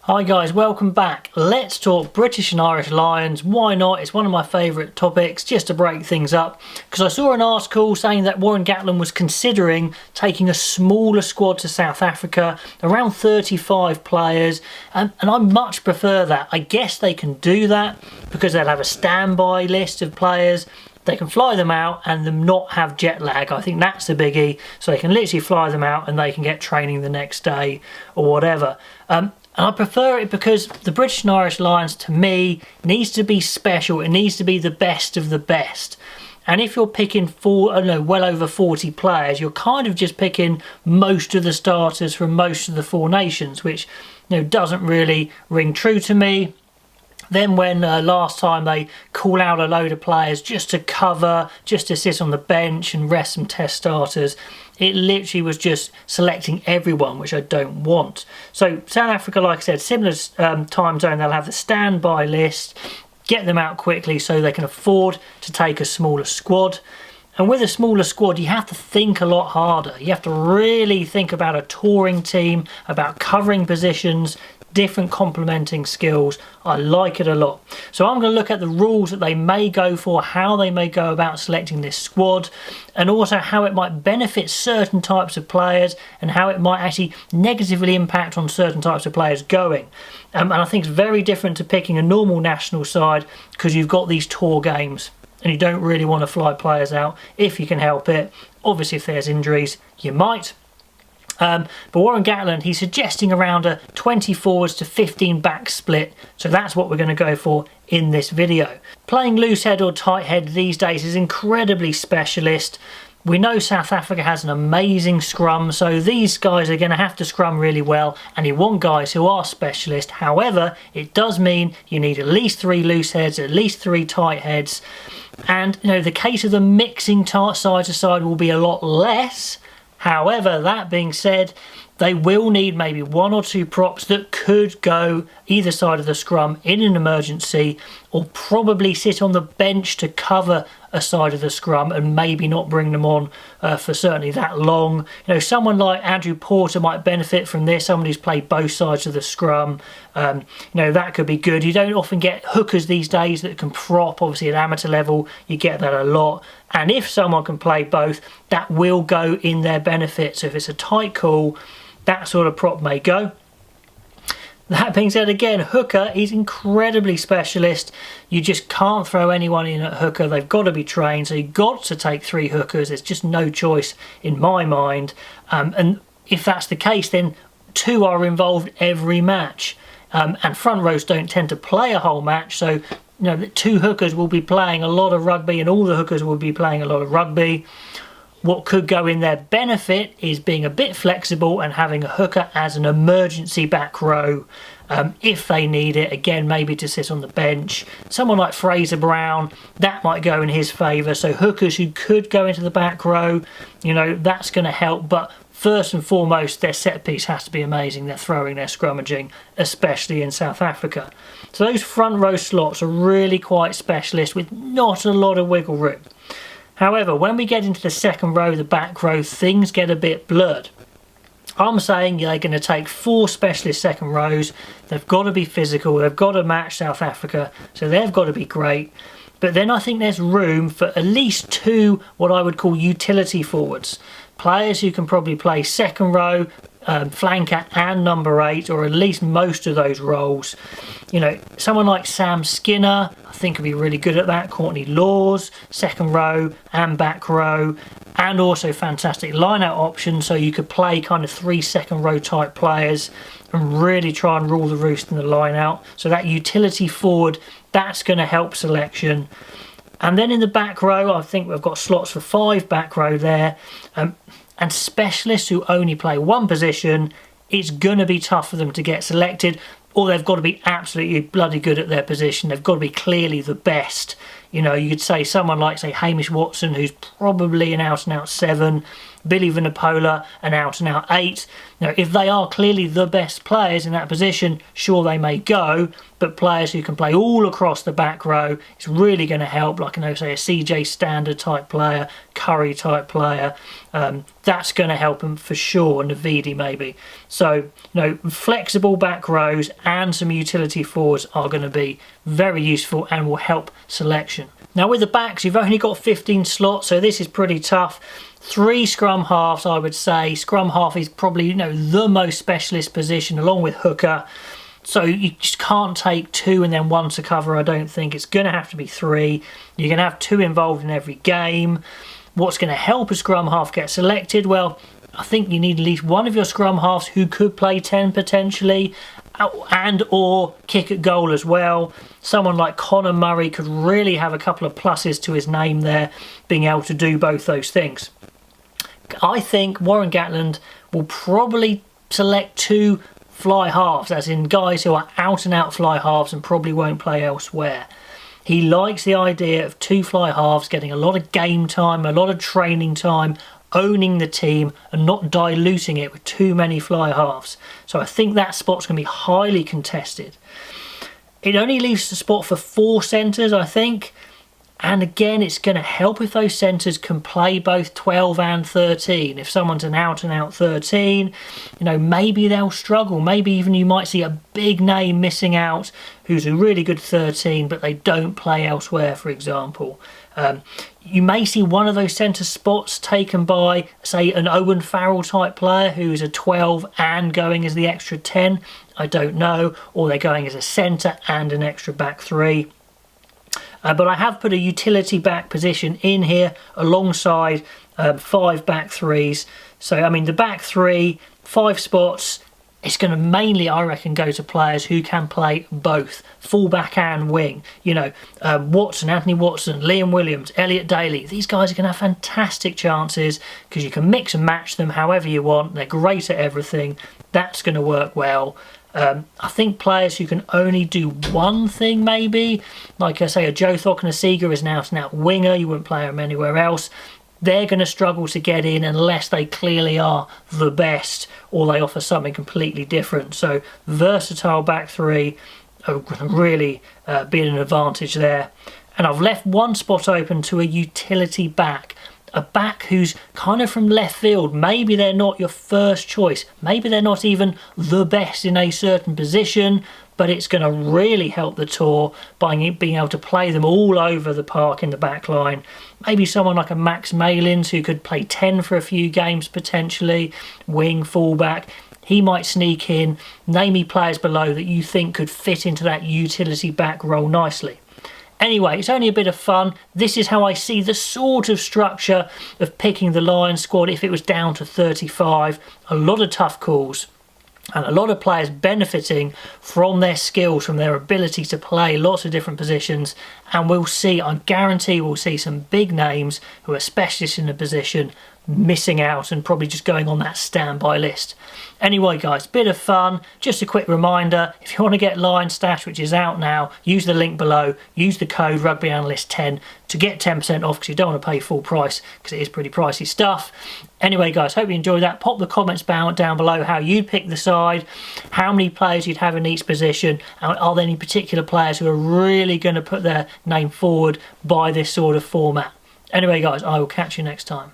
Hi guys, welcome back. Let's talk British and Irish Lions. Why not? It's one of my favourite topics, just to break things up, because I saw an article saying that Warren Gatland was considering taking a smaller squad to South Africa, around 35 players, and I much prefer that. I guess they can do that because they'll have a standby list of players. They can fly them out and them not have jet lag. I think that's the biggie. So they can literally fly them out and they can get training the next day or whatever. And I prefer it because the British and Irish Lions, to me, needs to be special. It needs to be the best of the best. And if you're picking well over 40 players, you're kind of just picking most of the starters from most of the four nations, which doesn't really ring true to me. Then when last time they call out a load of players just to cover, just to sit on the bench and rest some test starters, it literally was just selecting everyone, which I don't want. So South Africa, like I said, similar time zone, they'll have the standby list, get them out quickly so they can afford to take a smaller squad. And with a smaller squad, you have to think a lot harder. You have to really think about a touring team, about covering positions, different complementing skills. I like it a lot. So I'm going to look at the rules that they may go for, how they may go about selecting this squad, and also how it might benefit certain types of players and how it might actually negatively impact on certain types of players going. And I think it's very different to picking a normal national side because you've got these tour games and you don't really want to fly players out if you can help it. Obviously, if there's injuries, you might. But Warren Gatland, he's suggesting around a 20 forwards to 15 back split. So that's what we're going to go for in this video. Playing loose head or tight head these days is incredibly specialist. We know South Africa has an amazing scrum, so these guys are going to have to scrum really well, and you want guys who are specialist. However, it does mean you need at least 3 loose heads, at least 3 tight heads. And the case of the mixing side to side will be a lot less. However, that being said, they will need maybe 1 or 2 props that could go either side of the scrum in an emergency, or probably sit on the bench to cover a side of the scrum and maybe not bring them on for certainly that long. Someone like Andrew Porter might benefit from this, someone who's played both sides of the scrum. That could be good. You don't often get hookers these days that can prop. Obviously at amateur level you get that a lot, and if someone can play both, that will go in their benefit. So if it's a tight call, that sort of prop may go. That being said, again, hooker is incredibly specialist. You just can't throw anyone in at hooker. They've got to be trained, so you've got to take 3 hookers. There's just no choice in my mind. And if that's the case, then 2 are involved every match. And front rows don't tend to play a whole match, so the 2 hookers will be playing a lot of rugby, and all the hookers will be playing a lot of rugby. What could go in their benefit is being a bit flexible and having a hooker as an emergency back row if they need it. Again, maybe to sit on the bench. Someone like Fraser Brown, that might go in his favour. So hookers who could go into the back row, that's going to help. But first and foremost, their set piece has to be amazing. Their throwing, their scrummaging, especially in South Africa. So those front row slots are really quite specialist with not a lot of wiggle room. However, when we get into the second row, the back row, things get a bit blurred. I'm saying they're going to take 4 specialist second rows. They've got to be physical. They've got to match South Africa. So they've got to be great. But then I think there's room for at least 2 what I would call utility forwards. Players who can probably play second row, flanker and number 8, or at least most of those roles. Someone like Sam Skinner, I think would be really good at that. Courtney Laws, second row and back row, and also fantastic line-out options, so you could play kind of 3 second row type players and really try and rule the roost in the line-out. So that utility forward, that's going to help selection. And then in the back row, I think we've got slots for 5 back row there. And specialists who only play 1 position, it's going to be tough for them to get selected, or they've got to be absolutely bloody good at their position. They've got to be clearly the best You know, you could say someone like, say, Hamish Watson, who's probably an out-and-out 7, Billy Vunipola, an out-and-out 8. Now, if they are clearly the best players in that position, sure, they may go, but players who can play all across the back row, it's really going to help, like, you know, say a CJ Standard type player, Curry type player. That's going to help them for sure, and Navidi maybe. So, you know, flexible back rows and some utility forwards are going to be very useful and will help selection. Now with the backs, you've only got 15 slots, so this is pretty tough. 3 scrum halves, I would say. Scrum half is probably, you know, the most specialist position along with hooker. So you just can't take 2 and then 1 to cover, I don't think. It's going to have to be 3. You're going to have 2 involved in every game. What's going to help a scrum half get selected? Well, I think you need at least one of your scrum halves who could play 10 potentially, and or kick at goal as well. Someone like Conor Murray could really have a couple of pluses to his name there, being able to do both those things. I think Warren Gatland will probably select 2 fly halves, as in guys who are out and out fly halves and probably won't play elsewhere. He likes the idea of 2 fly halves getting a lot of game time, a lot of training time, owning the team and not diluting it with too many fly halves. So I think that spot's going to be highly contested. It only leaves the spot for 4 centres, I think. And again, it's going to help if those centres can play both 12 and 13. If someone's an out-and-out 13, you know, maybe they'll struggle. Maybe even you might see a big name missing out who's a really good 13, but they don't play elsewhere, for example. You may see one of those centre spots taken by, say, an Owen Farrell type player who is a 12 and going as the extra 10. I don't know. Or they're going as a centre and an extra back 3. But I have put a utility back position in here alongside 5 back 3s. So, I mean, the back 3, 5 spots, it's going to mainly, I reckon, go to players who can play both, fullback and wing. You know, Watson, Anthony Watson, Liam Williams, Elliot Daly. These guys are going to have fantastic chances because you can mix and match them however you want. They're great at everything. That's going to work well. I think players who can only do one thing, maybe, like I say, a Joe Thokanasiga is an out-and-out winger, you wouldn't play him anywhere else. They're going to struggle to get in unless they clearly are the best or they offer something completely different. So versatile back 3 are going to really be an advantage there. And I've left one spot open to a utility back. A back who's kind of from left field. Maybe they're not your first choice. Maybe they're not even the best in a certain position, but it's going to really help the tour by being able to play them all over the park in the back line. Maybe someone like a Max Malins who could play 10 for a few games potentially, wing, fullback. He might sneak in. Name me players below that you think could fit into that utility back role nicely. Anyway, it's only a bit of fun. This is how I see the sort of structure of picking the Lions squad if it was down to 35. A lot of tough calls and a lot of players benefiting from their skills, from their ability to play lots of different positions. And we'll see, I guarantee we'll see some big names who are specialists in a position missing out and probably just going on that standby list. Anyway guys, bit of fun. Just a quick reminder, if you want to get Lion Stash, which is out now, use the link below, use the code RugbyAnalyst10 to get 10% off because you don't want to pay full price because it is pretty pricey stuff. Anyway guys, hope you enjoyed that. Pop the comments down below how you'd pick the side, how many players you'd have in each position, and are there any particular players who are really going to put their name forward by this sort of format. Anyway guys, I will catch you next time.